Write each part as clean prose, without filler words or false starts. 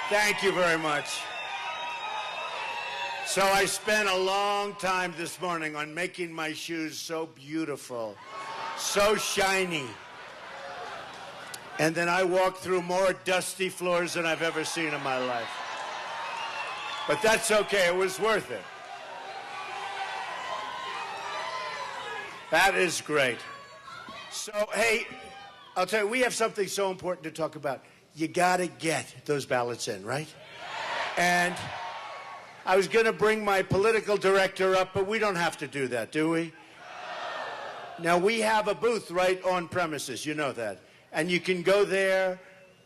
Thank you very much. So I spent a long time this morning on making my shoes so beautiful, so shiny. And then I walked through more dusty floors than I've ever seen in my life. But that's okay, it was worth it. That is great. So, hey, I'll tell you, we have something so important to talk about. You gotta get those ballots in, right? And I was gonna bring my political director up, but we don't have to do that, do we? Now, we have a booth right on premises, you know that. And you can go there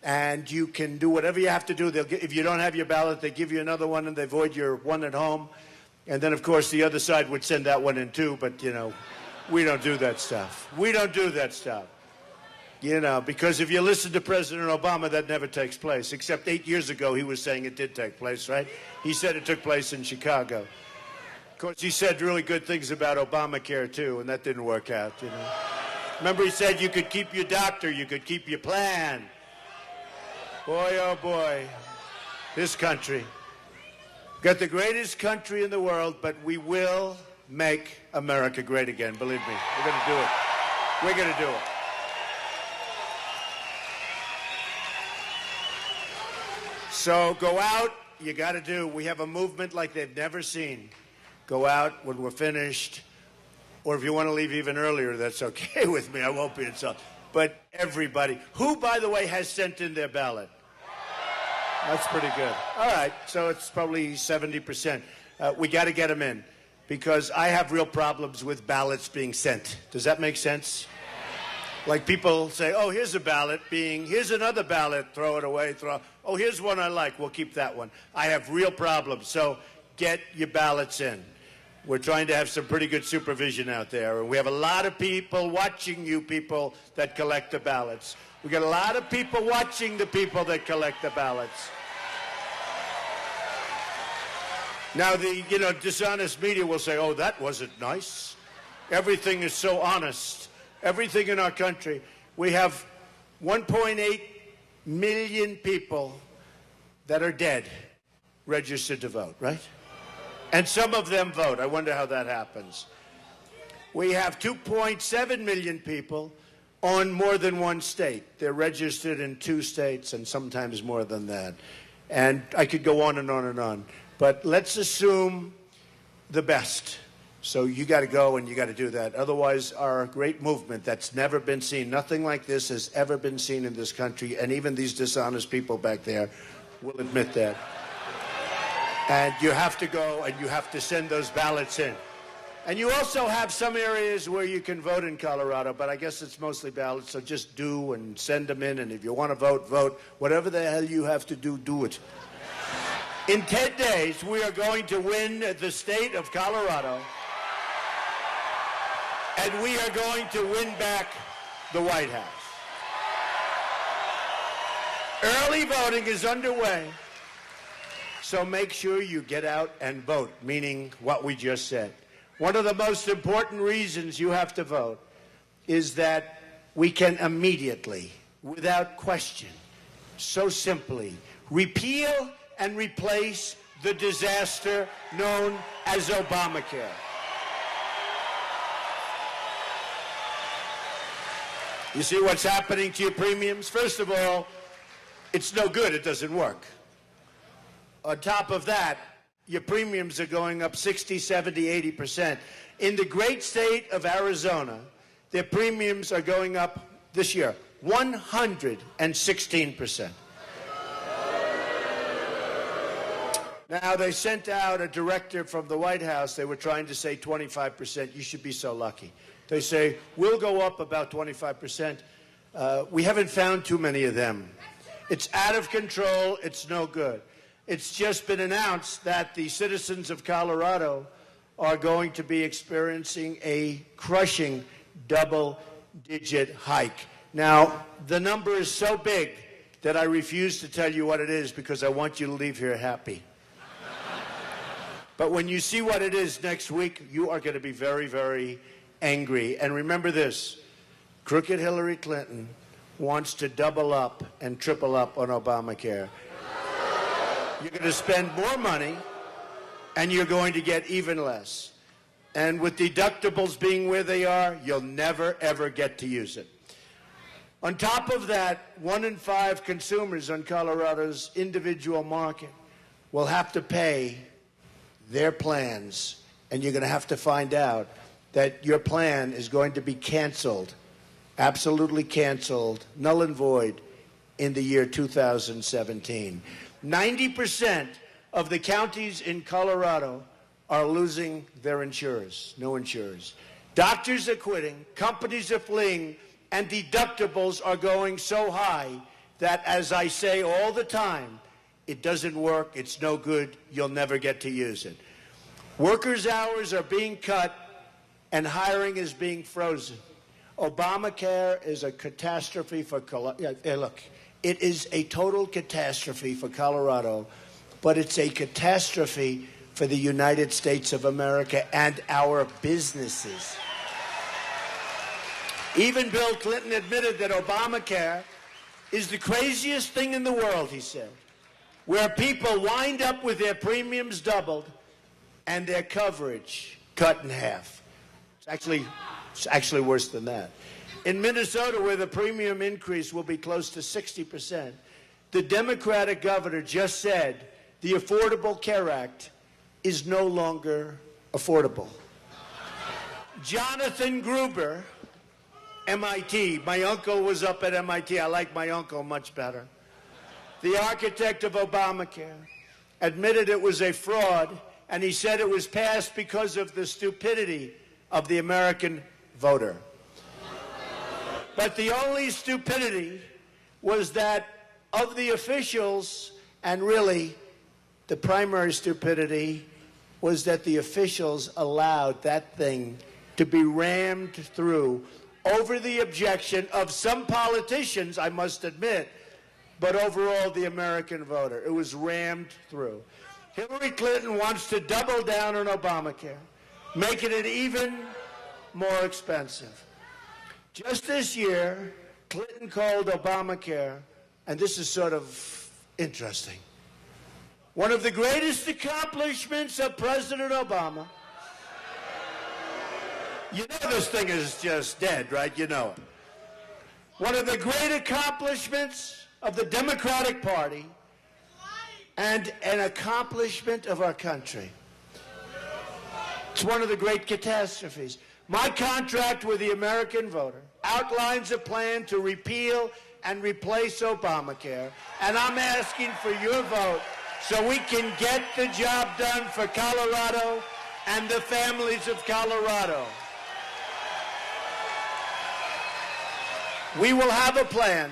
and you can do whatever you have to do. If you don't have your ballot, they give you another one and they void your one at home. And then, of course, the other side would send that one in too, but, you know, we don't do that stuff. We don't do that stuff. You know, because if you listen to President Obama, that never takes place. Except 8 years ago, he was saying it did take place, right? He said it took place in Chicago. Of course, he said really good things about Obamacare, too, and that didn't work out, you know. Remember, he said you could keep your doctor, you could keep your plan. Boy, oh boy, this country. Got the greatest country in the world, but we will make America great again, believe me. We're going to do it. We're going to do it. So go out, you got to do. We have a movement like they've never seen. Go out when we're finished, or if you want to leave even earlier, that's okay with me. I won't be insulted. But everybody, who, by the way, has sent in their ballot? That's pretty good. All right, so it's probably 70%. We got to get them in, because I have real problems with ballots being sent. Does that make sense? Like people say, oh, here's a ballot here's another ballot, throw it away, oh, here's one I like, we'll keep that one. I have real problems, so get your ballots in. We're trying to have some pretty good supervision out there, and we have a lot of people watching you people that collect the ballots. We got a lot of people watching the people that collect the ballots. Now, the dishonest media will say, oh, that wasn't nice. Everything is so honest. Everything in our country. We have 1.8 million people that are dead registered to vote, right? And some of them vote. I wonder how that happens. We have 2.7 million people on more than one state. They're registered in 2 states and sometimes more than that. And I could go on and on and on. But let's assume the best. So you got to go and you got to do that. Otherwise, our great movement that's never been seen, nothing like this has ever been seen in this country, and even these dishonest people back there will admit that. And you have to go and you have to send those ballots in. And you also have some areas where you can vote in Colorado, but I guess it's mostly ballots, so just do and send them in. And if you want to vote, vote. Whatever the hell you have to do, do it. In 10 days, we are going to win the state of Colorado. And we are going to win back the White House. Early voting is underway. So make sure you get out and vote, meaning what we just said. One of the most important reasons you have to vote is that we can immediately, without question, so simply, repeal and replace the disaster known as Obamacare. You see what's happening to your premiums? First of all, it's no good. It doesn't work. On top of that, your premiums are going up 60, 70, 80%. In the great state of Arizona, their premiums are going up this year 116%. Now, they sent out a directive from the White House. They were trying to say 25%. You should be so lucky. They say, we'll go up about 25%. We haven't found too many of them. It's out of control. It's no good. It's just been announced that the citizens of Colorado are going to be experiencing a crushing double-digit hike. Now, the number is so big that I refuse to tell you what it is because I want you to leave here happy. But when you see what it is next week, you are going to be very, very angry. And remember this, crooked Hillary Clinton wants to double up and triple up on Obamacare. You're going to spend more money, and you're going to get even less. And with deductibles being where they are, you'll never, ever get to use it. On top of that, 1 in 5 consumers on Colorado's individual market will have to pay their plans, and you're going to have to find out that your plan is going to be canceled, absolutely canceled, null and void, in the year 2017. 90% of the counties in Colorado are losing their insurers, no insurers. Doctors are quitting, companies are fleeing, and deductibles are going so high that, as I say all the time, it doesn't work, it's no good, you'll never get to use it. Workers' hours are being cut, and hiring is being frozen. Obamacare is a catastrophe for Colorado. Look, it is a total catastrophe for Colorado, but it's a catastrophe for the United States of America and our businesses. Even Bill Clinton admitted that Obamacare is the craziest thing in the world, he said, where people wind up with their premiums doubled and their coverage cut in half. It's actually worse than that. In Minnesota, where the premium increase will be close to 60%, the Democratic governor just said the Affordable Care Act is no longer affordable. Jonathan Gruber, MIT, my uncle was up at MIT. I like my uncle much better. The architect of Obamacare admitted it was a fraud, and he said it was passed because of the stupidity of the American voter. But the only stupidity was that of the officials, and really the primary stupidity was that the officials allowed that thing to be rammed through over the objection of some politicians, I must admit, but overall the American voter. It was rammed through. Hillary Clinton wants to double down on Obamacare, making it even more expensive. Just this year, Clinton called Obamacare, and this is sort of interesting, one of the greatest accomplishments of President Obama. You know this thing is just dead, right? You know it. One of the great accomplishments of the Democratic Party and an accomplishment of our country. It's one of the great catastrophes. My contract with the American voter outlines a plan to repeal and replace Obamacare, and I'm asking for your vote so we can get the job done for Colorado and the families of Colorado. We will have a plan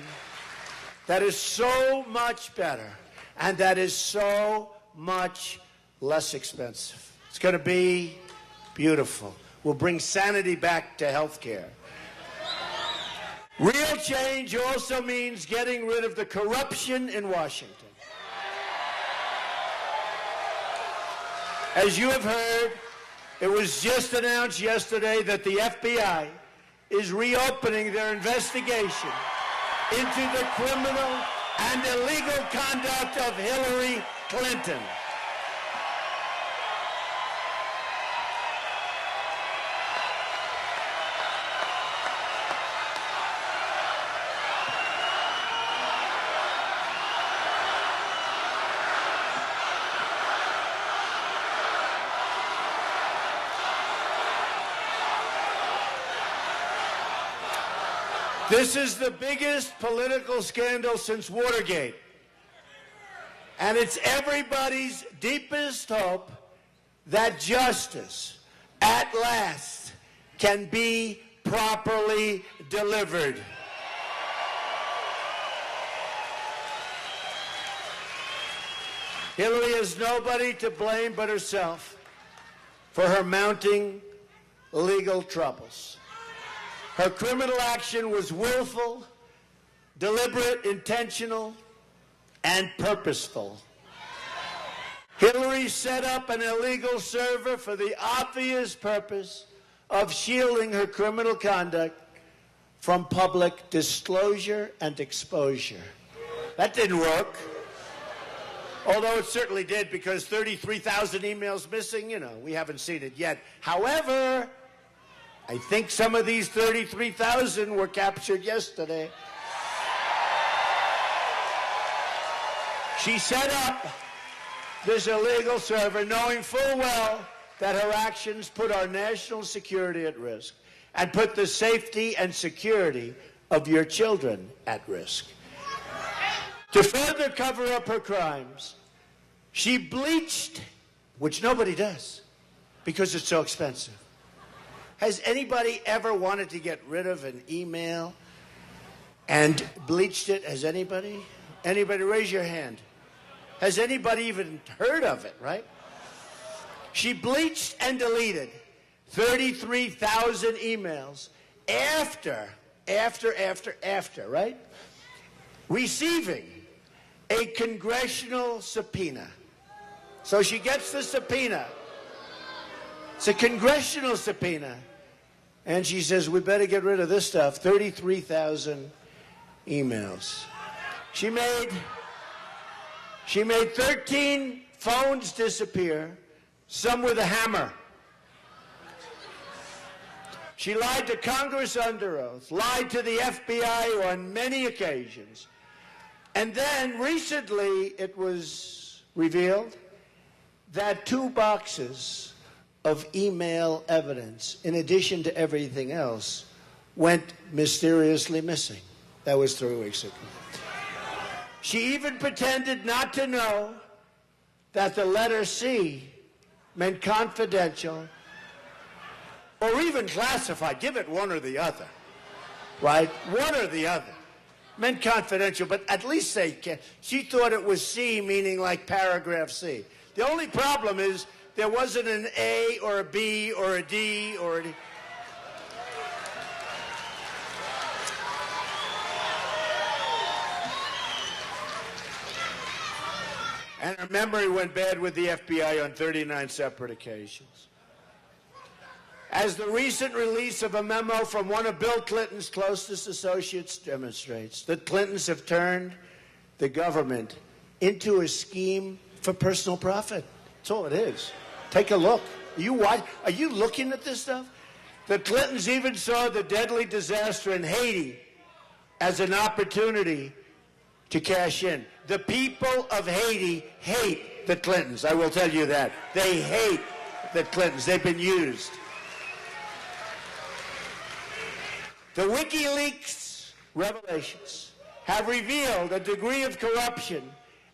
that is so much better and that is so much less expensive. It's going to be beautiful. We'll bring sanity back to health care. Real change also means getting rid of the corruption in Washington. As you have heard, it was just announced yesterday that the FBI is reopening their investigation into the criminal and illegal conduct of Hillary Clinton. This is the biggest political scandal since Watergate. And it's everybody's deepest hope that justice, at last, can be properly delivered. Hillary has nobody to blame but herself for her mounting legal troubles. Her criminal action was willful, deliberate, intentional, and purposeful. Hillary set up an illegal server for the obvious purpose of shielding her criminal conduct from public disclosure and exposure. That didn't work. Although it certainly did, because 33,000 emails missing, we haven't seen it yet. However, I think some of these 33,000 were captured yesterday. She set up this illegal server knowing full well that her actions put our national security at risk and put the safety and security of your children at risk. To further cover up her crimes, she bleached, which nobody does because it's so expensive. Has anybody ever wanted to get rid of an email and bleached it? Has anybody? Anybody? Raise your hand. Has anybody even heard of it, right? She bleached and deleted 33,000 emails after, right? Receiving a congressional subpoena. So she gets the subpoena. It's a congressional subpoena. And she says, we better get rid of this stuff. 33,000 emails. She made 13 phones disappear, some with a hammer. She lied to Congress under oath, lied to the FBI on many occasions. And then recently it was revealed that 2 boxes of email evidence, in addition to everything else, went mysteriously missing. That was 3 weeks ago. She even pretended not to know that the letter C meant confidential or even classified. Give it one or the other, right? One or the other. Meant confidential, but at least say, she thought it was C, meaning like paragraph C. The only problem is there wasn't an A or a B or a D or a D. And her memory went bad with the FBI on 39 separate occasions. As the recent release of a memo from one of Bill Clinton's closest associates demonstrates, the Clintons have turned the government into a scheme for personal profit. That's all it is. Take a look. Are you looking at this stuff? The Clintons even saw the deadly disaster in Haiti as an opportunity to cash in. The people of Haiti hate the Clintons. I will tell you that. They hate the Clintons. They've been used. The WikiLeaks revelations have revealed a degree of corruption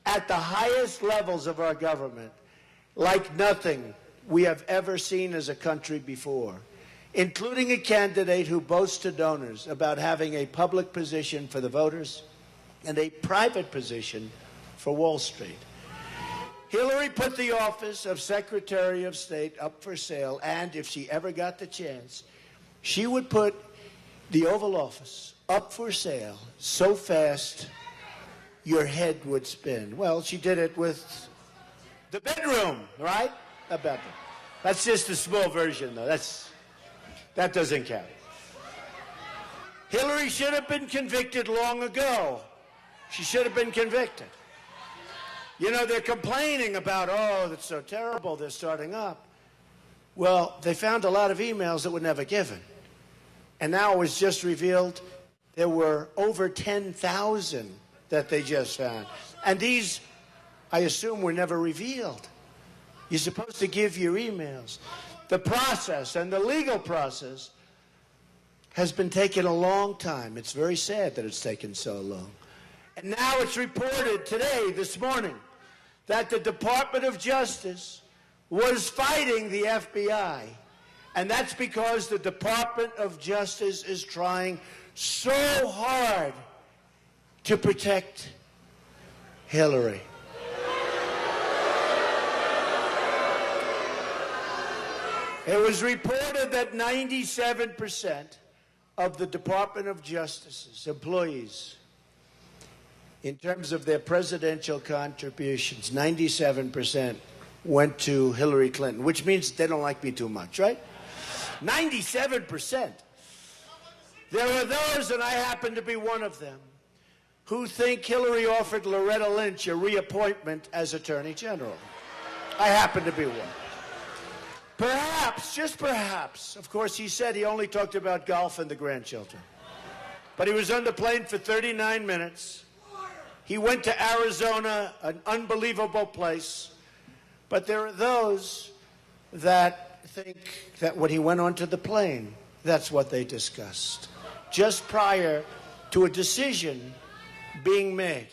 at the highest levels of our government like nothing we have ever seen as a country before, including a candidate who boasts to donors about having a public position for the voters and a private position for Wall Street. Hillary put the office of Secretary of State up for sale, and if she ever got the chance, she would put the Oval Office up for sale so fast your head would spin. Well, she did it with the bedroom, right? A bedroom. That's just a small version, though. That doesn't count. Hillary should have been convicted long ago. She should have been convicted. You know, they're complaining about, oh, that's so terrible, they're starting up. Well, they found a lot of emails that were never given. And now it was just revealed there were over 10,000 that they just found. And these, I assume, were never revealed. You're supposed to give your emails. The process and the legal process has been taking a long time. It's very sad that it's taken so long. And now it's reported today, this morning, that the Department of Justice was fighting the FBI. And that's because the Department of Justice is trying so hard to protect Hillary. It was reported that 97% of the Department of Justice's employees, in terms of their presidential contributions, 97% went to Hillary Clinton, which means they don't like me too much, right? 97%. There are those, and I happen to be one of them, who think Hillary offered Loretta Lynch a reappointment as Attorney General. I happen to be one. Perhaps, just perhaps, of course, he said he only talked about golf and the grandchildren. But he was on the plane for 39 minutes. He went to Arizona, an unbelievable place. But there are those that think that when he went onto the plane, that's what they discussed, just prior to a decision being made.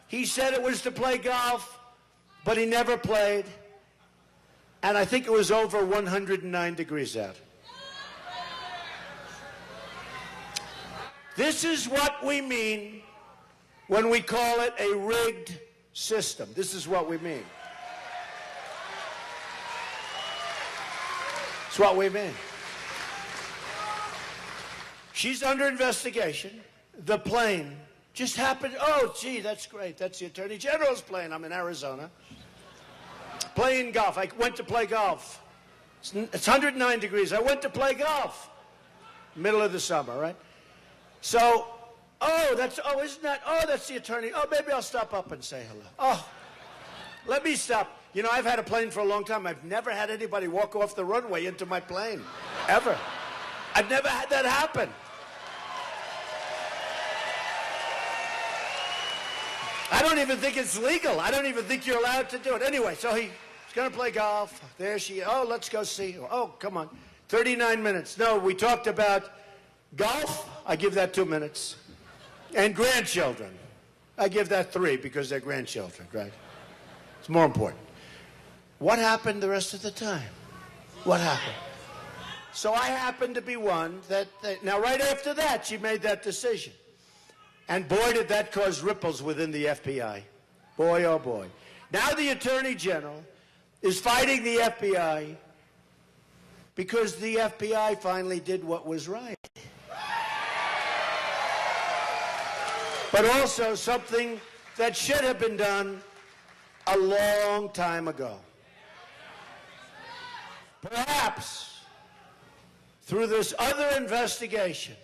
He said it was to play golf, but he never played. And I think it was over 109 degrees out. This is what we mean when we call it a rigged system. This is what we mean. It's what we mean. She's under investigation. The plane just happened. Oh, gee, that's great. That's the Attorney General's plane. I'm in Arizona. Playing golf. I went to play golf. It's 109 degrees. I went to play golf. Middle of the summer, right? So, isn't that, that's the attorney. Oh, maybe I'll stop up and say hello. Oh, let me stop. You know, I've had a plane for a long time. I've never had anybody walk off the runway into my plane, ever. I've never had that happen. I don't even think it's legal. I don't even think you're allowed to do it. Anyway, so he's going to play golf. There she is. Oh, let's go see. Oh, come on. 39 minutes. No, we talked about golf. I give that 2 minutes. And grandchildren. I give that 3 because they're grandchildren, right? It's more important. What happened the rest of the time? What happened? So I happened to be one that now right after that, she made that decision. And boy, did that cause ripples within the FBI. Boy, oh boy. Now the Attorney General is fighting the FBI because the FBI finally did what was right. But also something that should have been done a long time ago. Perhaps through this other investigation,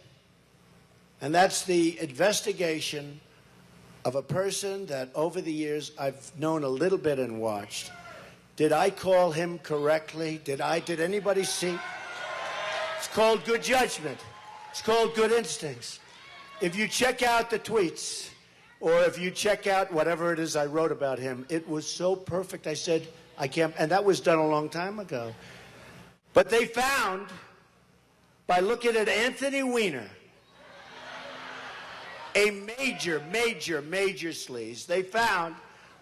and that's the investigation of a person that over the years I've known a little bit and watched. Did I call him correctly? Did anybody see? It's called good judgment. It's called good instincts. If you check out the tweets, or if you check out whatever it is I wrote about him, it was so perfect. I said, I can't, and that was done a long time ago. But they found, by looking at Anthony Weiner, a major sleaze, they found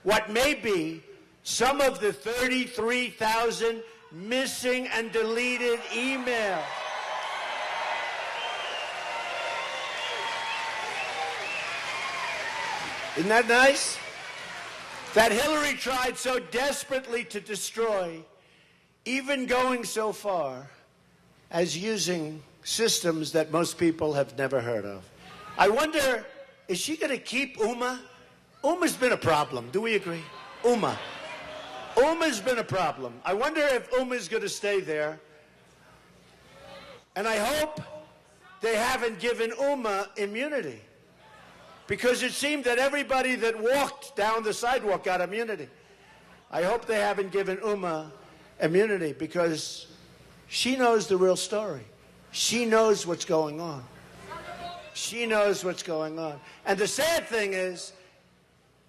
what may be some of the 33,000 missing and deleted emails. Isn't that nice? That Hillary tried so desperately to destroy, even going so far as using systems that most people have never heard of. I wonder, is she going to keep Uma? Uma's been a problem. Do we agree? Uma's been a problem. I wonder if Uma's going to stay there. And I hope they haven't given Uma immunity. Because it seemed that everybody that walked down the sidewalk got immunity. I hope they haven't given Uma immunity because she knows the real story. She knows what's going on. She knows what's going on. And the sad thing is,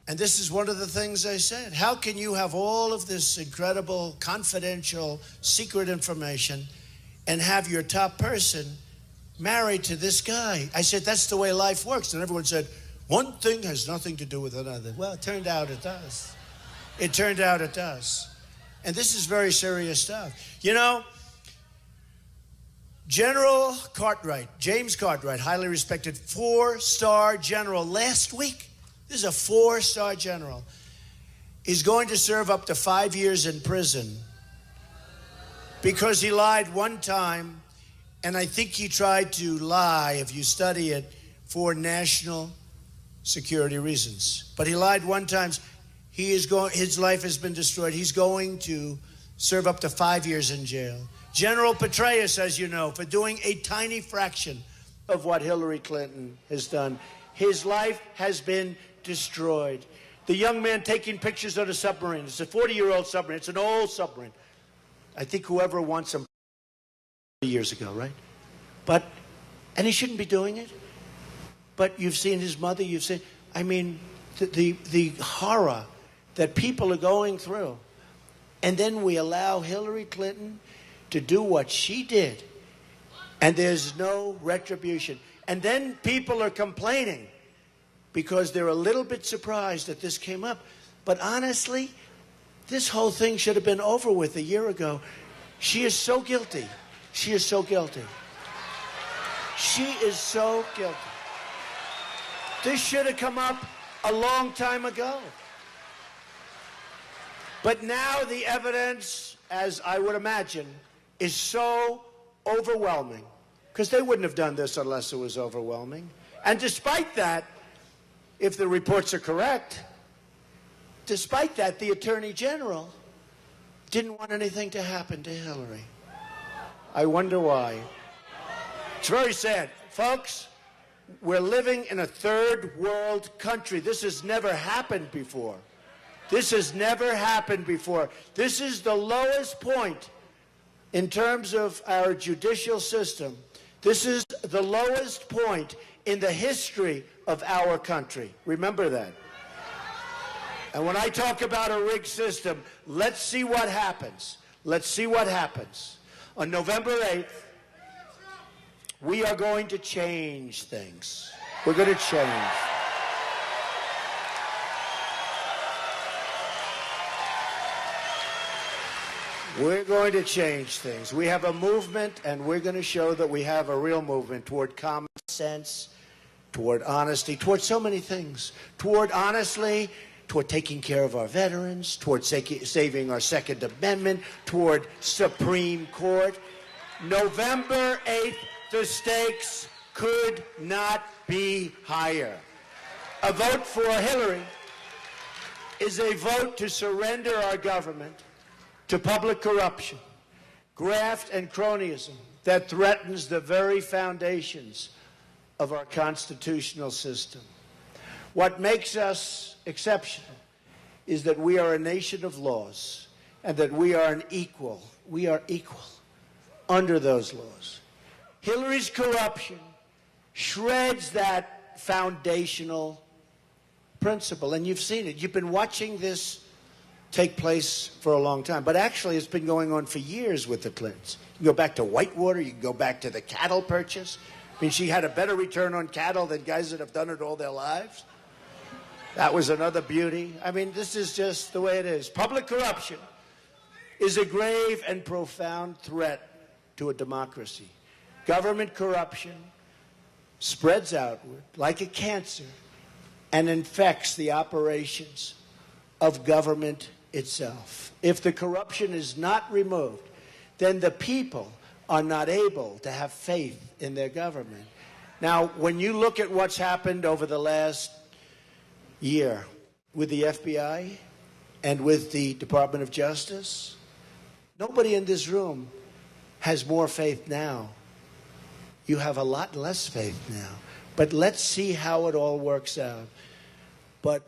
and this is one of the things I said, how can you have all of this incredible, confidential, secret information and have your top person married to this guy? I said, that's the way life works. And everyone said, one thing has nothing to do with another. Well, it turned out it does. It turned out it does. And this is very serious stuff. You know, General Cartwright, James Cartwright, highly respected 4-star general last week, this is a 4-star general, is going to serve up to 5 years in prison because he lied one time, and I think he tried to lie, if you study it, for national security reasons. But he lied one time. His life has been destroyed. He's going to serve up to 5 years in jail. General Petraeus, as you know, for doing a tiny fraction of what Hillary Clinton has done, His life has been destroyed. The young man taking pictures of the submarine. It's a 40-year-old submarine. It's an old submarine. I think whoever wants them years ago, right? And he shouldn't be doing it. But you've seen his mother. You've seen, I mean, the horror that people are going through. And then we allow Hillary Clinton to do what she did. And there's no retribution. And then people are complaining because they're a little bit surprised that this came up. But honestly, this whole thing should have been over with a year ago. She is so guilty. She is so guilty. She is so guilty. This should have come up a long time ago. But now the evidence, as I would imagine, is so overwhelming. Because they wouldn't have done this unless it was overwhelming. And despite that, if the reports are correct, despite that, the Attorney General didn't want anything to happen to Hillary. I wonder why. It's very sad. Folks, we're living in a third world country. This has never happened before. This has never happened before. This is the lowest point in terms of our judicial system. This is the lowest point in the history of our country. Remember that. And when I talk about a rigged system, let's see what happens. Let's see what happens. On November 8th, we are going to change things. We're going to change. We're going to change things. We have a movement, and we're going to show that we have a real movement toward common sense, toward honesty, toward so many things. Toward taking care of our veterans, toward saving our Second Amendment, toward Supreme Court. November 8th, the stakes could not be higher. A vote for Hillary is a vote to surrender our government to public corruption, graft and cronyism that threatens the very foundations of our constitutional system. What makes us exceptional is that we are a nation of laws and that we are equal under those laws. Hillary's corruption shreds that foundational principle, and you've seen it. You've been watching this take place for a long time. But actually, it's been going on for years with the Clintons. You can go back to Whitewater. You can go back to the cattle purchase. I mean, she had a better return on cattle than guys that have done it all their lives. That was another beauty. I mean, this is just the way it is. Public corruption is a grave and profound threat to a democracy. Government corruption spreads outward like a cancer and infects the operations of government itself. If the corruption is not removed, then the people are not able to have faith in their government. Now, when you look at what's happened over the last year with the FBI and with the Department of Justice, nobody in this room has more faith now. You have a lot less faith now. But let's see how it all works out. But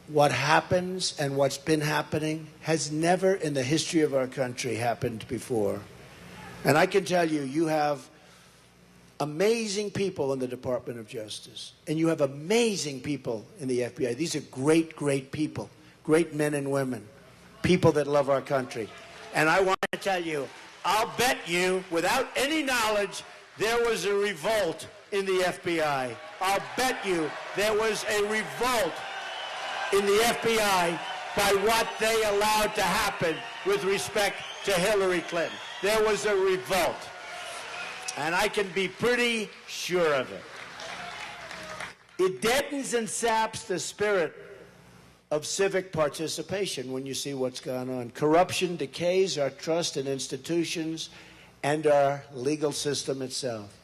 what happens and what's been happening has never in the history of our country happened before. And I can tell you, you have amazing people in the Department of Justice, and you have amazing people in the FBI. These are great, great people, great men and women, people that love our country. And I want to tell you, I'll bet you, without any knowledge, there was a revolt in the FBI. I'll bet you there was a revolt in the FBI by what they allowed to happen with respect to Hillary Clinton. There was a revolt. And I can be pretty sure of it. It deadens and saps the spirit of civic participation when you see what's gone on. Corruption decays our trust in institutions and our legal system itself.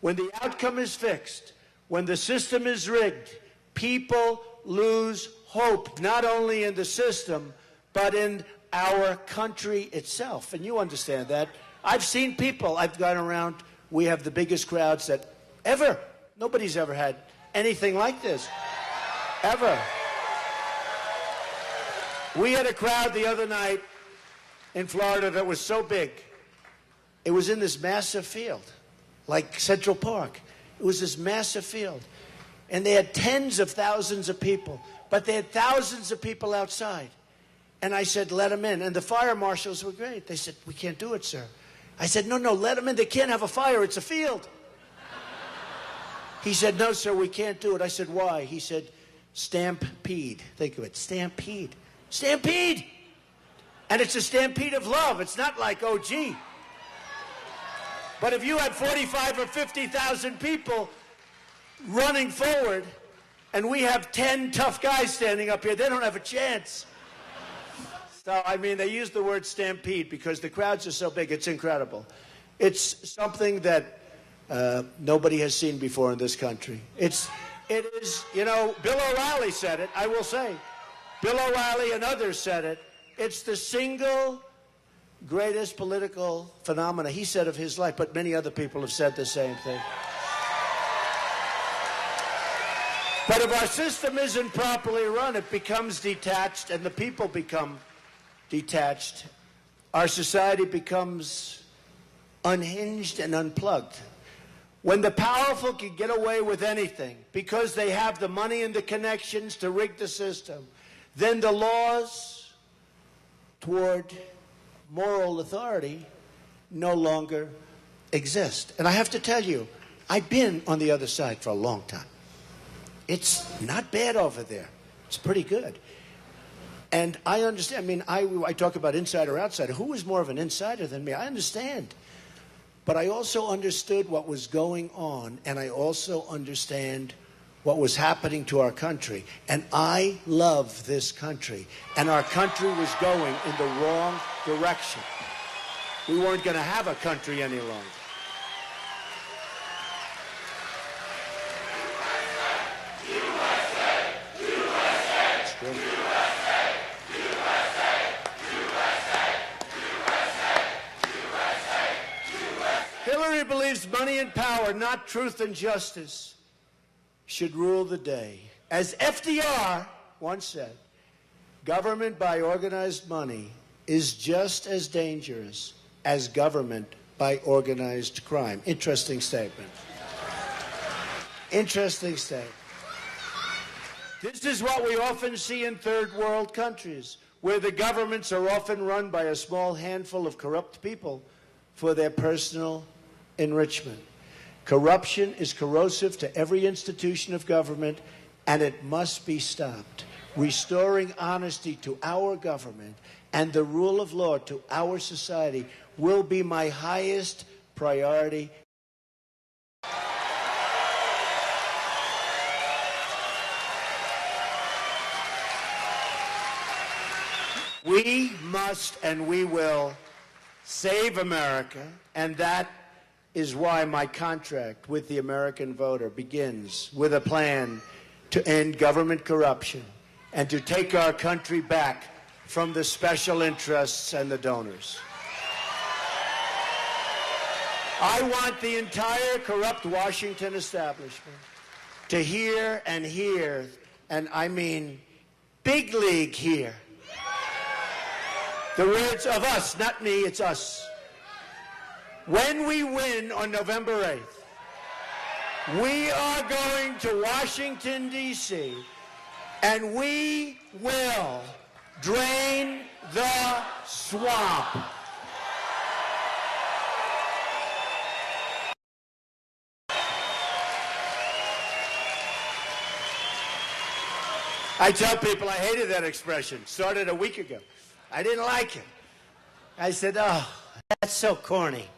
When the outcome is fixed, when the system is rigged, people lose hope, not only in the system, but in our country itself. And you understand that. I've seen people, I've gone around, we have the biggest crowds that ever, nobody's ever had anything like this, ever. We had a crowd the other night in Florida that was so big. It was in this massive field, like Central Park. It was this massive field. And they had tens of thousands of people, but they had thousands of people outside. And I said, let them in. And the fire marshals were great. They said, we can't do it, sir. I said, no, let them in. They can't have a fire. It's a field. He said, no, sir, we can't do it. I said, why? He said, stampede. Think of it, stampede. Stampede! And it's a stampede of love. It's not like, oh, gee. But if you had 45 or 50,000 people running forward, and we have 10 tough guys standing up here, they don't have a chance. So, I mean, they use the word stampede because the crowds are so big. It's incredible. It's something that nobody has seen before in this country. It is, you know, Bill O'Reilly said it, I will say. Bill O'Reilly and others said it. It's the single greatest political phenomena, he said, of his life, but many other people have said the same thing. But if our system isn't properly run, it becomes detached, and the people become detached. Our society becomes unhinged and unplugged. When the powerful can get away with anything because they have the money and the connections to rig the system, then the laws toward moral authority no longer exist. And I have to tell you, I've been on the other side for a long time. It's not bad over there. It's pretty good. And I understand. I mean, I talk about insider, outsider. Who is more of an insider than me? I understand. But I also understood what was going on, and I also understand what was happening to our country. And I love this country. And our country was going in the wrong direction. We weren't going to have a country any longer. Hillary believes money and power, not truth and justice, should rule the day. As FDR once said, government by organized money is just as dangerous as government by organized crime. Interesting statement. Interesting statement. This is what we often see in third world countries, where the governments are often run by a small handful of corrupt people for their personal enrichment. Corruption is corrosive to every institution of government, and it must be stopped. Restoring honesty to our government and the rule of law to our society will be my highest priority. We must and we will save America, and that is why my contract with the American voter begins with a plan to end government corruption and to take our country back from the special interests and the donors. I want the entire corrupt Washington establishment to hear, and I mean big league hear, the words of us, not me, it's us. When we win on November 8th, we are going to Washington, D.C., and we will drain the swamp. I tell people I hated that expression. Started a week ago. I didn't like it. I said, oh, that's so corny.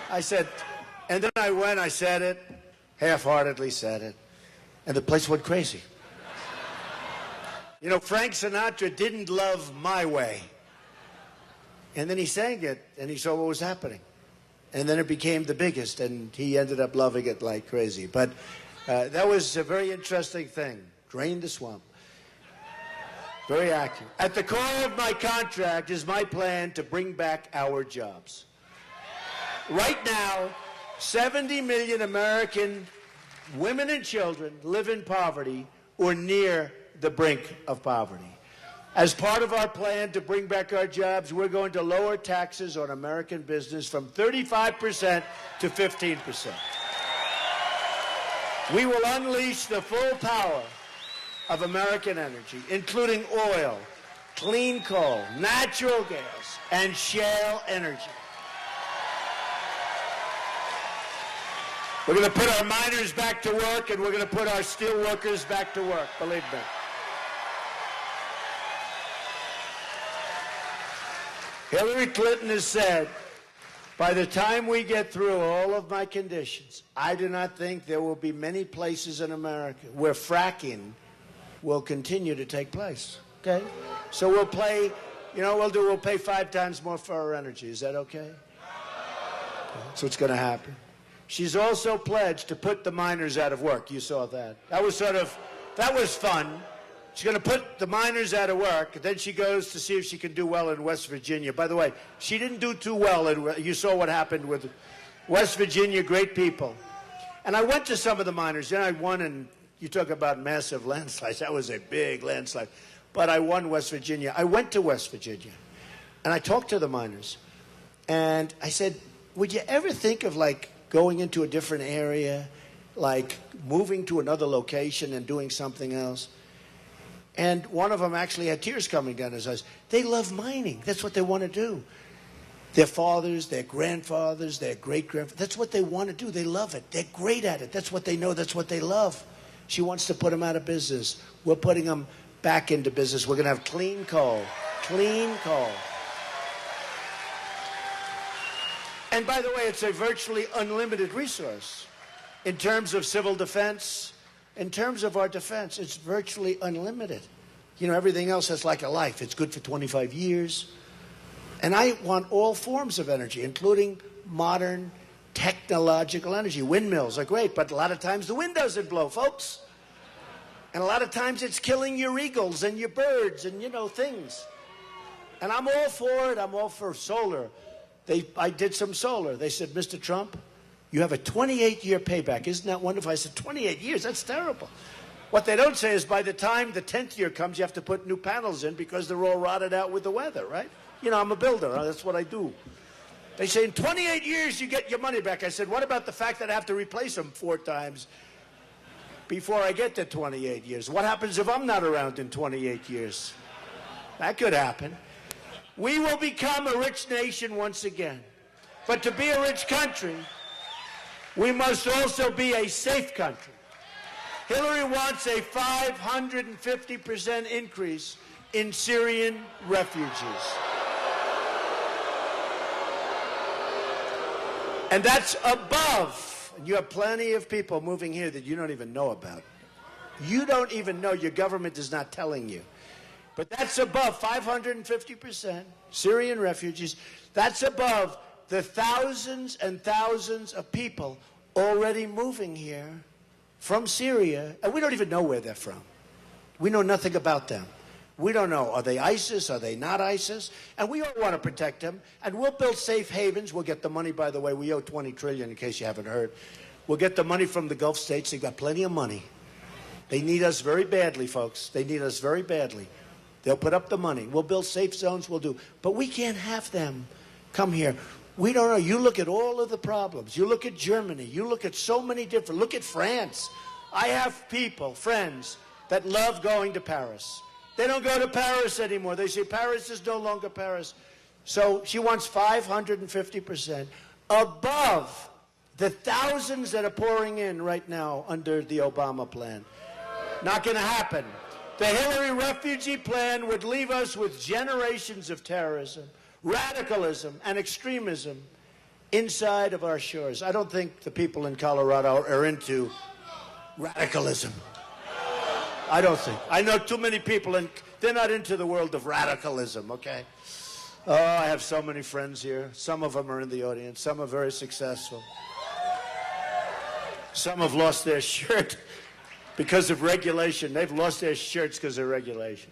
I said, and then I said it, half-heartedly said it, and the place went crazy. You know, Frank Sinatra didn't love My Way. And then he sang it, and he saw what was happening. And then it became the biggest, and he ended up loving it like crazy. But that was a very interesting thing. Drain the swamp. Very accurate. At the core of my contract is my plan to bring back our jobs. Right now, 70 million American women and children live in poverty or near the brink of poverty. As part of our plan to bring back our jobs, we're going to lower taxes on American business from 35% to 15%. We will unleash the full power of American energy, including oil, clean coal, natural gas, and shale energy. We're going to put our miners back to work, and we're going to put our steel workers back to work, believe me. Hillary Clinton has said, by the time we get through all of my conditions, I do not think there will be many places in America where fracking will continue to take place, okay? So we'll pay, you know what we'll pay 5 times more for our energy. Is that okay? That's what's going to happen. She's also pledged to put the miners out of work. You saw that. That was fun. She's going to put the miners out of work, and then she goes to see if she can do well in West Virginia. By the way, she didn't do too well, and you saw what happened with West Virginia, great people. And I went to some of the miners, and I won, and you talk about massive landslides. That was a big landslide. But I won West Virginia. I went to West Virginia, and I talked to the miners. And I said, would you ever think of, like, going into a different area, like moving to another location and doing something else? And one of them actually had tears coming down his eyes. They love mining. That's what they want to do. Their fathers, their grandfathers, their great-grandfathers, that's what they want to do. They love it. They're great at it. That's what they know. That's what they love. She wants to put them out of business. We're putting them back into business. We're going to have clean coal. Clean coal. And by the way, it's a virtually unlimited resource in terms of civil defense. In terms of our defense, it's virtually unlimited. You know, everything else has like a life. It's good for 25 years. And I want all forms of energy, including modern technological energy. Windmills are great, but a lot of times the wind doesn't blow, folks. And a lot of times it's killing your eagles and your birds and, you know, things. And I'm all for it. I'm all for solar. I did some solar. They said, Mr. Trump, you have a 28-year payback. Isn't that wonderful? I said, 28 years? That's terrible. What they don't say is by the time the 10th year comes, you have to put new panels in because they're all rotted out with the weather, right? You know, I'm a builder. That's what I do. They say, in 28 years, you get your money back. I said, what about the fact that I have to replace them 4 times before I get to 28 years? What happens if I'm not around in 28 years? That could happen. We will become a rich nation once again. But to be a rich country, we must also be a safe country. Hillary wants a 550% increase in Syrian refugees. And that's above, and you have plenty of people moving here that you don't even know about. You don't even know, your government is not telling you. But that's above 550% Syrian refugees. That's above the thousands and thousands of people already moving here from Syria, and we don't even know where they're from. We know nothing about them. We don't know, are they ISIS, are they not ISIS? And we all want to protect them, and we'll build safe havens. We'll get the money, by the way, we owe $20 trillion, in case you haven't heard. We'll get the money from the Gulf states. They've got plenty of money. They need us very badly, folks. They need us very badly. They'll put up the money. We'll build safe zones, we'll do. But we can't have them come here. We don't know. You look at all of the problems. You look at Germany. You look at so many different, look at France. I have people, friends, that love going to Paris. They don't go to Paris anymore. They say Paris is no longer Paris. So she wants 550% above the thousands that are pouring in right now under the Obama plan. Not going to happen. The Hillary refugee plan would leave us with generations of terrorism, radicalism, and extremism inside of our shores. I don't think the people in Colorado are into radicalism. I don't think. I know too many people, and they're not into the world of radicalism, okay? Oh, I have so many friends here. Some of them are in the audience. Some are very successful. Some have lost their shirt because of regulation. They've lost their shirts because of regulation.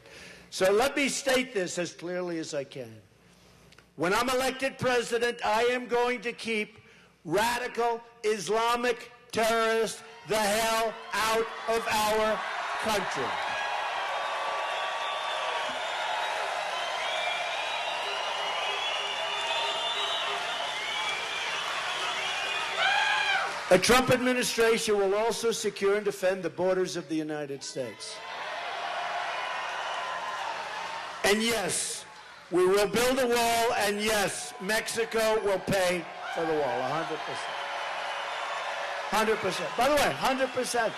So let me state this as clearly as I can. When I'm elected president, I am going to keep radical Islamic terrorists the hell out of our country. A Trump administration will also secure and defend the borders of the United States. And yes, we will build a wall, and yes, Mexico will pay for the wall, 100%. 100%. By the way, 100%.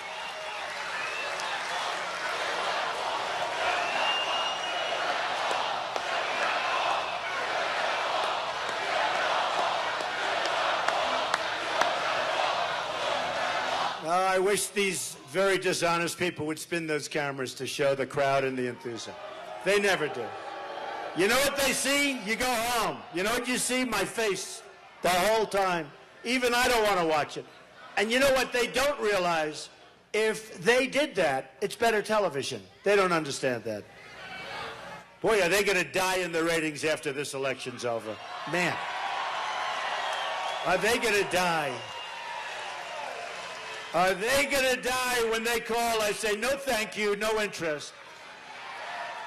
I wish these very dishonest people would spin those cameras to show the crowd and the enthusiasm. They never do. You know what they see? You go home. You know what you see? My face the whole time. Even I don't want to watch it. And you know what they don't realize? If they did that, it's better television. They don't understand that. Boy, are they going to die in the ratings after this election's over. Man. Are they going to die? Are they going to die when they call? I say, no thank you, no interest.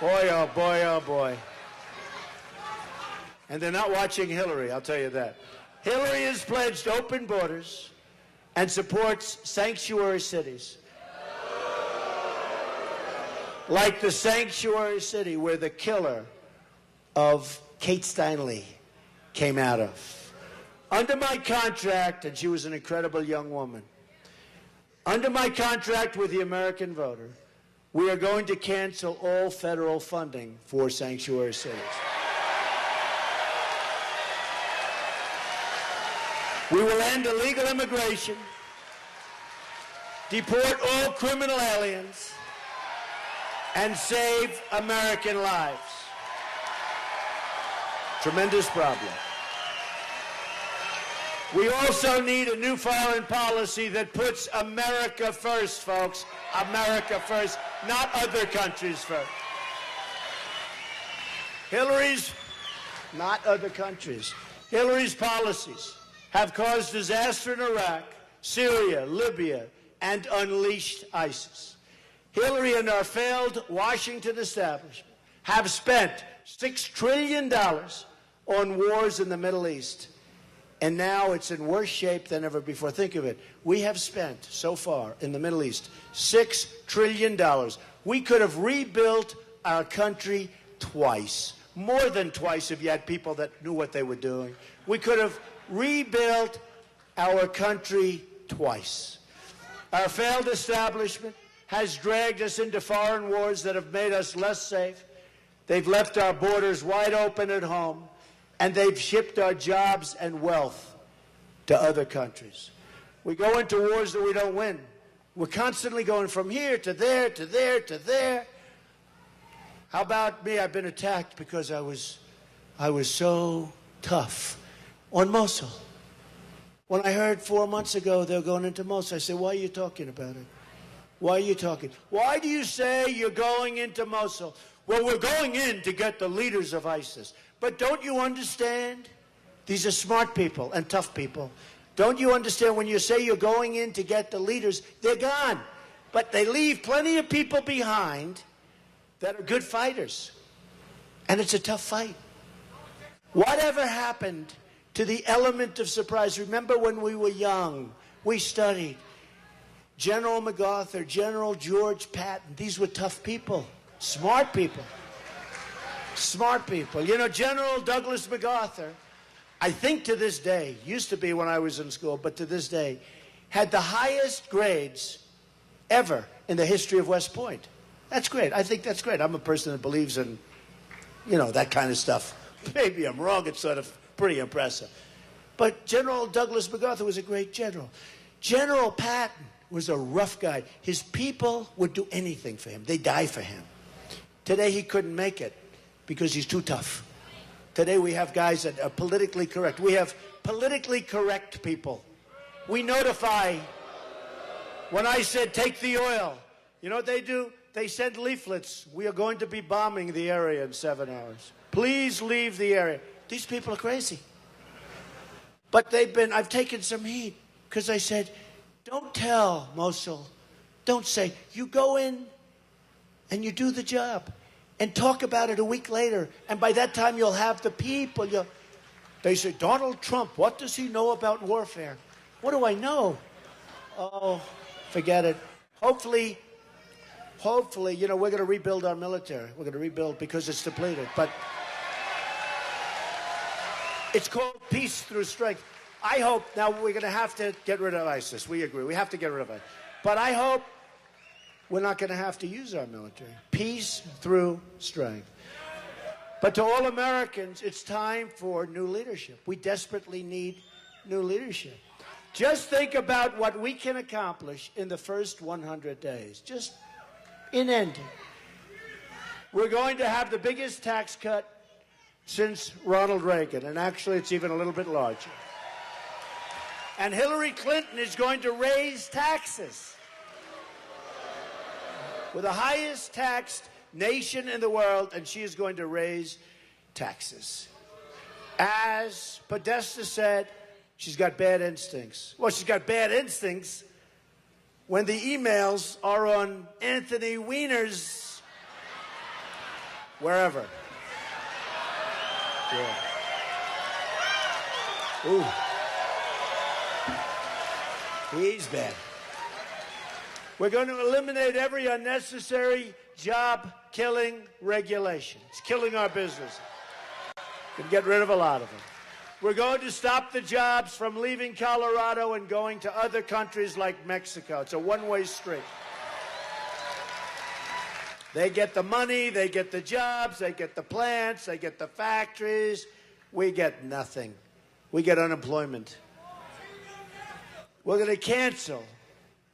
Boy, oh boy, oh boy. And they're not watching Hillary, I'll tell you that. Hillary has pledged open borders and supports sanctuary cities. Like the sanctuary city where the killer of Kate Steinle came out of. Under my contract, and she was an incredible young woman, under my contract with the American voter, we are going to cancel all federal funding for sanctuary cities. We will end illegal immigration, deport all criminal aliens, and save American lives. Tremendous problem. We also need a new foreign policy that puts America first, folks. America first, not other countries first. Not other countries. Hillary's policies have caused disaster in Iraq, Syria, Libya, and unleashed ISIS. Hillary and our failed Washington establishment have spent $6 trillion on wars in the Middle East. And now it's in worse shape than ever before. Think of it. We have spent so far in the Middle East $6 trillion. We could have rebuilt our country twice, more than twice if you had people that knew what they were doing. We could have rebuilt our country twice. Our failed establishment has dragged us into foreign wars that have made us less safe. They've left our borders wide open at home. And they've shipped our jobs and wealth to other countries. We go into wars that we don't win. We're constantly going from here to there, to there, to there. How about me? I've been attacked because I was so tough on Mosul. When I heard 4 months ago they're going into Mosul, I said, why are you talking about it? Why are you talking? Why do you say you're going into Mosul? Well, we're going in to get the leaders of ISIS. But don't you understand? These are smart people and tough people. Don't you understand when you say you're going in to get the leaders, they're gone. But they leave plenty of people behind that are good fighters. And it's a tough fight. Whatever happened to the element of surprise? Remember when we were young, we studied General MacArthur, General George Patton. These were tough people, smart people. Smart people. You know, General Douglas MacArthur, I think to this day, used to be when I was in school, but to this day, had the highest grades ever in the history of West Point. That's great. I think that's great. I'm a person that believes in, you know, that kind of stuff. Maybe I'm wrong. It's sort of pretty impressive. But General Douglas MacArthur was a great general. General Patton was a rough guy. His people would do anything for him. They'd die for him. Today, he couldn't make it because he's too tough. Today we have guys that are politically correct. We have politically correct people. We notify. When I said take the oil, you know what they do? They send leaflets. We are going to be bombing the area in 7 hours. Please leave the area. These people are crazy. But I've taken some heat because I said, Don't tell Mosul. Don't say, you go in and you do the job and talk about it a week later. And by that time, you'll have the people. They say, Donald Trump, what does he know about warfare? What do I know? Oh, forget it. Hopefully, we're going to rebuild our military. We're going to rebuild because it's depleted. But it's called peace through strength. I hope, now we're going to have to get rid of ISIS. We agree. We have to get rid of it. But I hope we're not going to have to use our military. Peace through strength. But to all Americans, it's time for new leadership. We desperately need new leadership. Just think about what we can accomplish in the first 100 days. Just in ending. We're going to have the biggest tax cut since Ronald Reagan, and actually it's even a little bit larger. And Hillary Clinton is going to raise taxes. We're the highest taxed nation in the world, and she is going to raise taxes. As Podesta said, she's got bad instincts. Well, she's got bad instincts when the emails are on Anthony Weiner's wherever. Yeah. Ooh. He's bad. We're going to eliminate every unnecessary job-killing regulation. It's killing our business. We can get rid of a lot of them. We're going to stop the jobs from leaving Colorado and going to other countries like Mexico. It's a one-way street. They get the money, they get the jobs, they get the plants, they get the factories. We get nothing. We get unemployment. We're going to cancel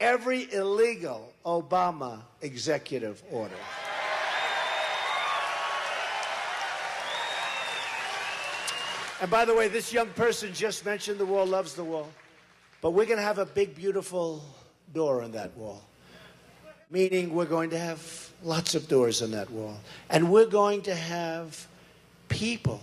every illegal Obama executive order. And by the way, this young person just mentioned the wall, loves the wall. But we're going to have a big, beautiful door on that wall. Meaning we're going to have lots of doors on that wall. And we're going to have people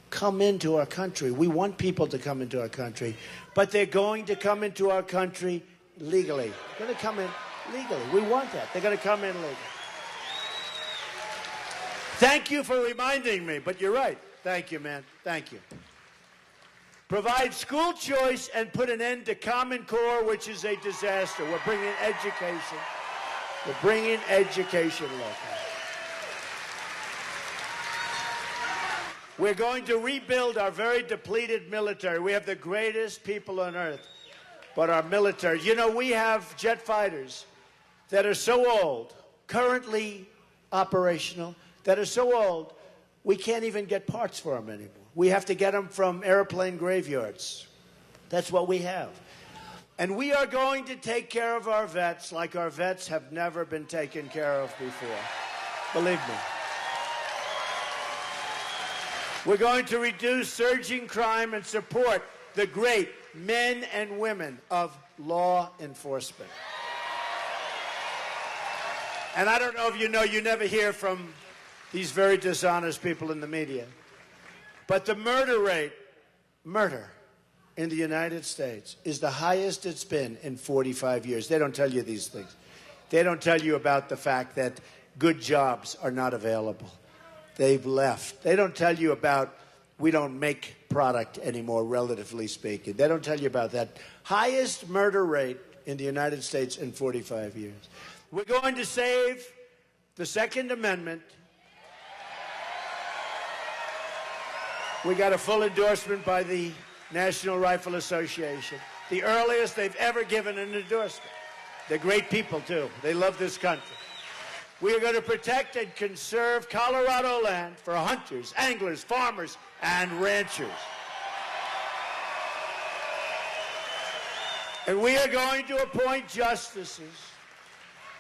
come into our country. We want people to come into our country. But they're going to come into our country legally. They're going to come in legally. We want that. They're going to come in legally. Thank you for reminding me, but you're right. Thank you, man. Thank you. Provide school choice and put an end to Common Core, which is a disaster. We're bringing education. We're bringing education local. We're going to rebuild our very depleted military. We have the greatest people on earth, but our military. You know, we have jet fighters that are so old, currently operational, that are so old, we can't even get parts for them anymore. We have to get them from airplane graveyards. That's what we have. And we are going to take care of our vets like our vets have never been taken care of before. Believe me. We're going to reduce surging crime and support the great men and women of law enforcement. And I don't know if you know, you never hear from these very dishonest people in the media. But the murder rate, in the United States is the highest it's been in 45 years. They don't tell you these things. They don't tell you about the fact that good jobs are not available. They've left. They don't tell you about we don't make product anymore, relatively speaking. They don't tell you about that. Highest murder rate in the United States in 45 years. We're going to save the Second Amendment. We got a full endorsement by the National Rifle Association, the earliest they've ever given an endorsement. They're great people, too. They love this country. We are going to protect and conserve Colorado land for hunters, anglers, farmers, and ranchers. And we are going to appoint justices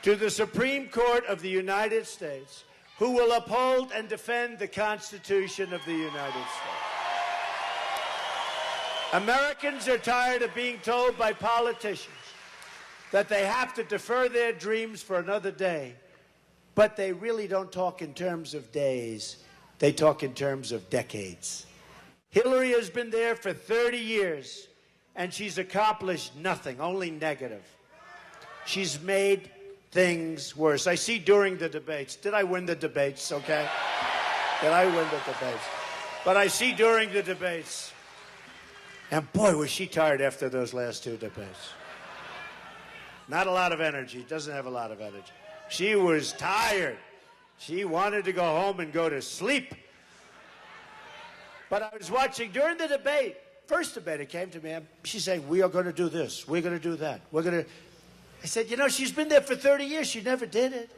to the Supreme Court of the United States who will uphold and defend the Constitution of the United States. Americans are tired of being told by politicians that they have to defer their dreams for another day. But they really don't talk in terms of days. They talk in terms of decades. Hillary has been there for 30 years, and she's accomplished nothing, only negative. She's made things worse. I see during the debates, did I win the debates, okay? Did I win the debates? But I see during the debates, and boy, was she tired after those last two debates. Not a lot of energy, doesn't have a lot of energy. She was tired. She wanted to go home and go to sleep. But I was watching during the debate, first debate, it came to me, she's saying, we are going to do this, we're going to do that, we're going to... I said, you know, she's been there for 30 years, she never did it.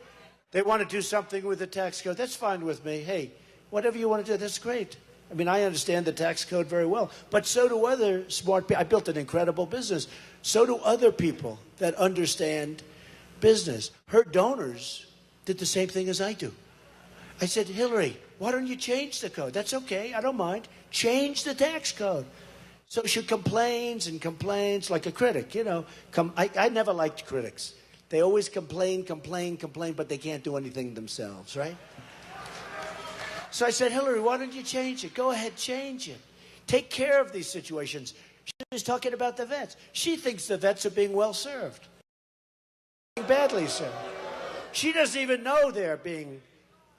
They want to do something with the tax code, that's fine with me. Hey, whatever you want to do, that's great. I mean, I understand the tax code very well, but so do other smart people. I built an incredible business. So do other people that understand business. Her donors did the same thing as I do. I said, Hillary, why don't you change the code? That's okay, I don't mind. Change the tax code. So she complains and complains like a critic, you know. I never liked critics. They always complain, but they can't do anything themselves, right? So I said, Hillary, why don't you change it? Go ahead, change it. Take care of these situations. She was talking about the vets. She thinks the vets are being well served. Badly served. She doesn't even know they're being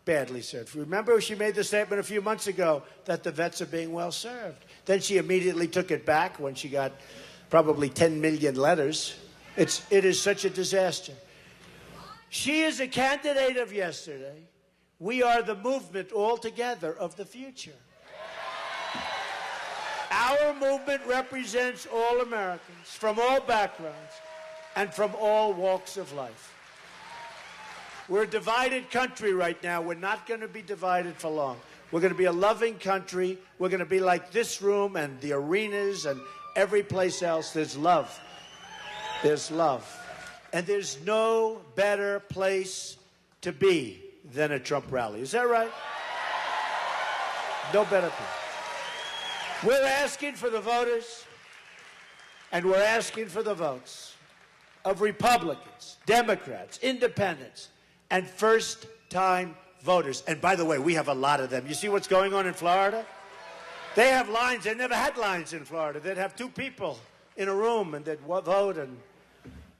badly served. Remember, she made the statement a few months ago that the vets are being well served. Then she immediately took it back when she got probably 10 million letters. It is such a disaster. She is a candidate of yesterday. We are the movement altogether of the future. Our movement represents all Americans from all backgrounds and from all walks of life. We're a divided country right now. We're not going to be divided for long. We're going to be a loving country. We're going to be like this room and the arenas and every place else. There's love. There's love. And there's no better place to be than a Trump rally. Is that right? No better place. We're asking for the voters, and we're asking for the votes of Republicans, Democrats, Independents, and first-time voters. And by the way, we have a lot of them. You see what's going on in Florida? They have lines. They never had lines in Florida. They'd have two people in a room, and they'd vote and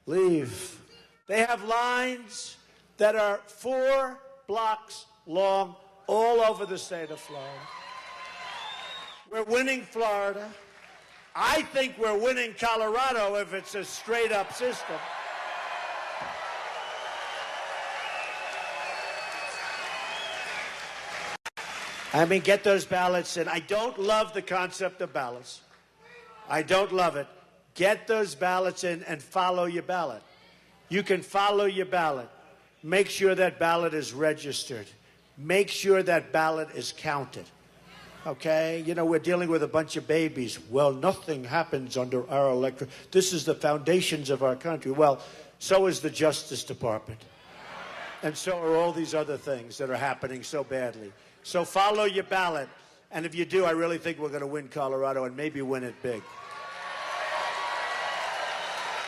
leave. They have lines that are 4 blocks long all over the state of Florida. We're winning Florida. I think we're winning Colorado if it's a straight-up system. I mean, get those ballots in. I don't love the concept of ballots. I don't love it. Get those ballots in and follow your ballot. You can follow your ballot. Make sure that ballot is registered. Make sure that ballot is counted. Okay? You know, we're dealing with a bunch of babies. Well, nothing happens under our electorate. This is the foundations of our country. Well, so is the Justice Department. And so are all these other things that are happening so badly. So follow your ballot. And if you do, I really think we're going to win Colorado and maybe win it big.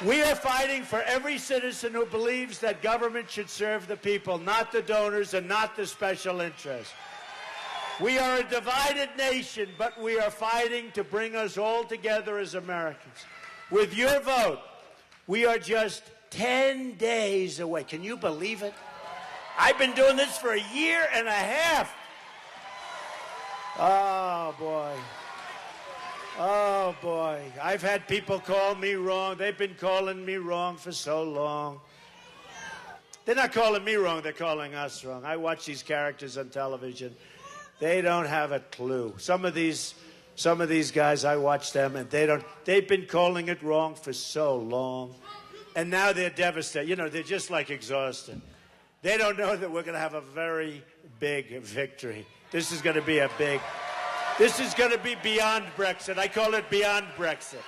We are fighting for every citizen who believes that government should serve the people, not the donors and not the special interests. We are a divided nation, but we are fighting to bring us all together as Americans. With your vote, we are just 10 days away. Can you believe it? I've been doing this for a year and a half. Oh, boy. Oh, boy. I've had people call me wrong. They've been calling me wrong for so long. They're not calling me wrong. They're calling us wrong. I watch these characters on television. They don't have a clue. Some of these guys, I watch them, and they've been calling it wrong for so long. And now they're devastated. You know, they're just like exhausted. They don't know that we're going to have a very big victory. This is going to be this is going to be beyond Brexit. I call it beyond Brexit.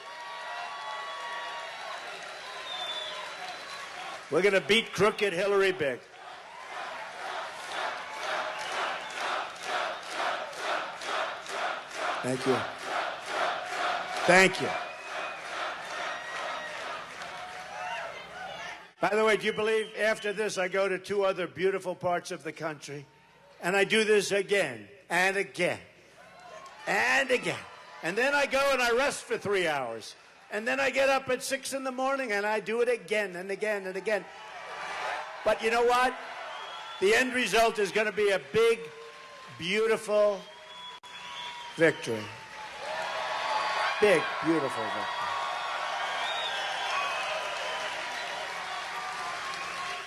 We're going to beat crooked Hillary big. Thank you. Thank you. By the way, do you believe after this I go to 2 other beautiful parts of the country, and I do this again and again and again. And then I go and I rest for 3 hours. And then I get up at 6 in the morning and I do it again and again and again. But you know what? The end result is going to be a big, beautiful victory. Big, beautiful victory.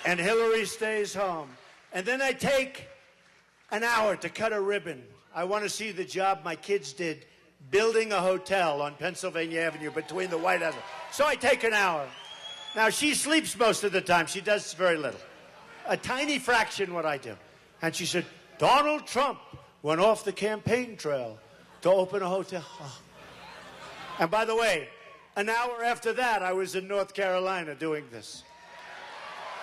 And Hillary stays home. And then I take an hour to cut a ribbon. I want to see the job my kids did building a hotel on Pennsylvania Avenue between the White House. So I take an hour. Now, she sleeps most of the time. She does very little. A tiny fraction what I do. And she said, Donald Trump went off the campaign trail to open a hotel. Oh. And by the way, an hour after that, I was in North Carolina doing this.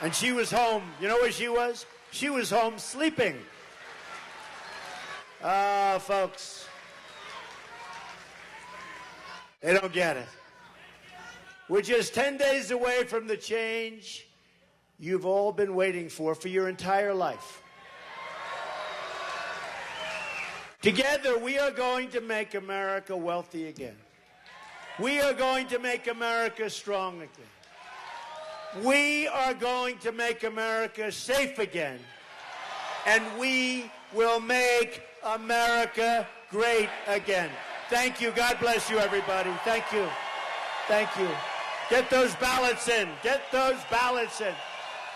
And she was home. You know where she was? She was home sleeping. Ah, folks. They don't get it. We're just 10 days away from the change you've all been waiting for your entire life. Together, we are going to make America wealthy again. We are going to make America strong again. We are going to make America safe again. And we will make America great again. Thank you. God bless you, everybody. Thank you. Thank you. Get those ballots in. Get those ballots in.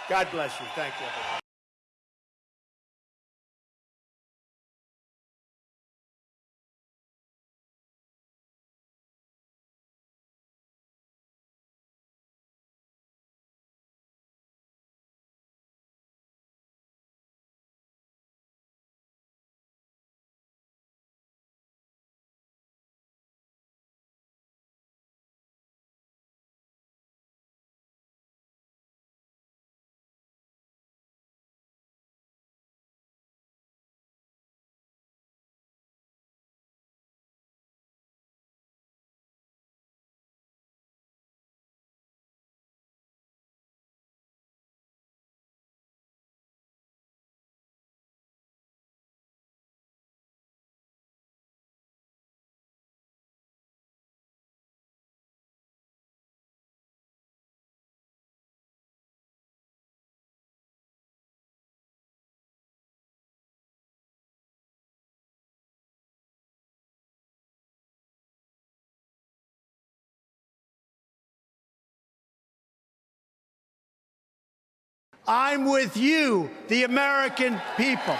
God bless you. Thank you, everybody. I'm with you, the American people.